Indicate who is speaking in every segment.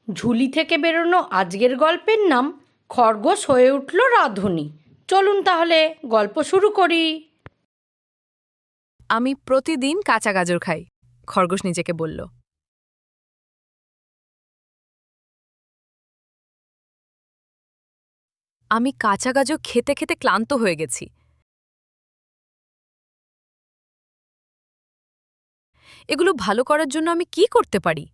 Speaker 1: ঝুলি থেকে বেরোনো আজকের গল্পের নাম খরগোশ হয়ে উঠল রাঁধুনি। চলুন তাহলে গল্প শুরু করি।
Speaker 2: আমি প্রতিদিন কাঁচা গাজর খাই, খরগোশ নিজেকে বলল। আমি কাঁচা গাজর খেতে খেতে ক্লান্ত হয়ে গেছি। এগুলো ভালো করার জন্য আমি কি করতে পারি?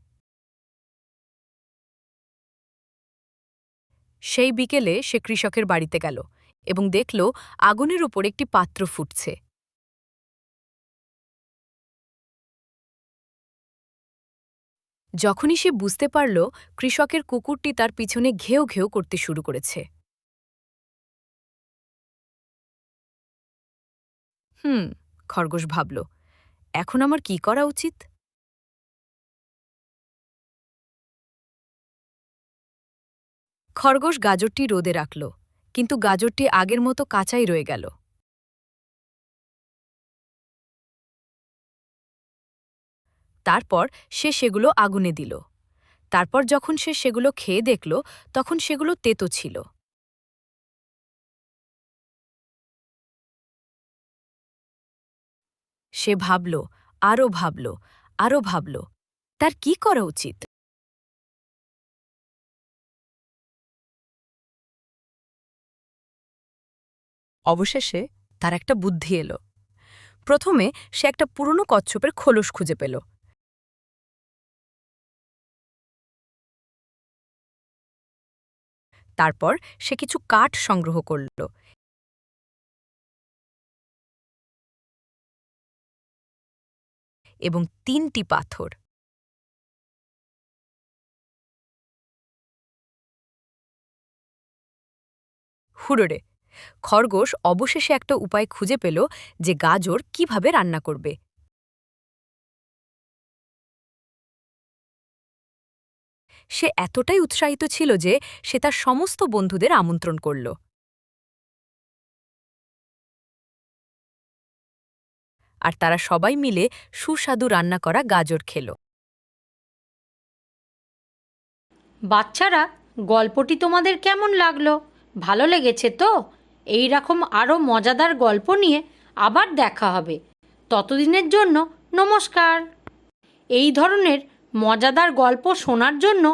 Speaker 2: সেই বিকেলে সে কৃষকের বাড়িতে গেল এবং দেখল আগুনের উপর একটি পাত্র ফুটছে। যখনই সে বুঝতে পারল, কৃষকের কুকুরটি তার পিছনে ঘেউ ঘেউ করতে শুরু করেছে। খরগোশ ভাবল, এখন আমার কি করা উচিত? খরগোশ গাজরটি রোদে রাখল, কিন্তু গাজরটি আগের মতো কাঁচাই রয়ে গেল। তারপর সে সেগুলো আগুনে দিল। তারপর যখন সে সেগুলো খেয়ে দেখল, তখন সেগুলো তেতো ছিল। সে ভাবল, আরও ভাবল, আরও ভাবল, তার কি করা উচিত? অবশেষে তার একটা বুদ্ধি এলো। প্রথমে সে একটা পুরনো কচ্ছপের খোলস খুঁজে পেল। তারপর সে কিছু কাঠ সংগ্রহ করল এবং 3টি পাথর। হুড়োড়ে, খরগোশ অবশেষে একটা উপায় খুঁজে পেল যে গাজর কিভাবে রান্না করবে। সে এতটাই উৎসাহিত ছিল যে সে তার সমস্ত বন্ধুদের আমন্ত্রণ করল। আর তারা সবাই মিলে সুস্বাদু রান্না করা গাজর খেল।
Speaker 1: বাচ্চারা, গল্পটি তোমাদের কেমন লাগলো? ভালো লেগেছে তো? এই রকম আরও মজাদার গল্প নিয়ে আবার দেখা হবে। ততদিনের জন্য নমস্কার। এই ধরনের মজাদার গল্প শোনার জন্য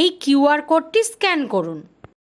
Speaker 1: এই কিউআর কোডটি স্ক্যান করুন।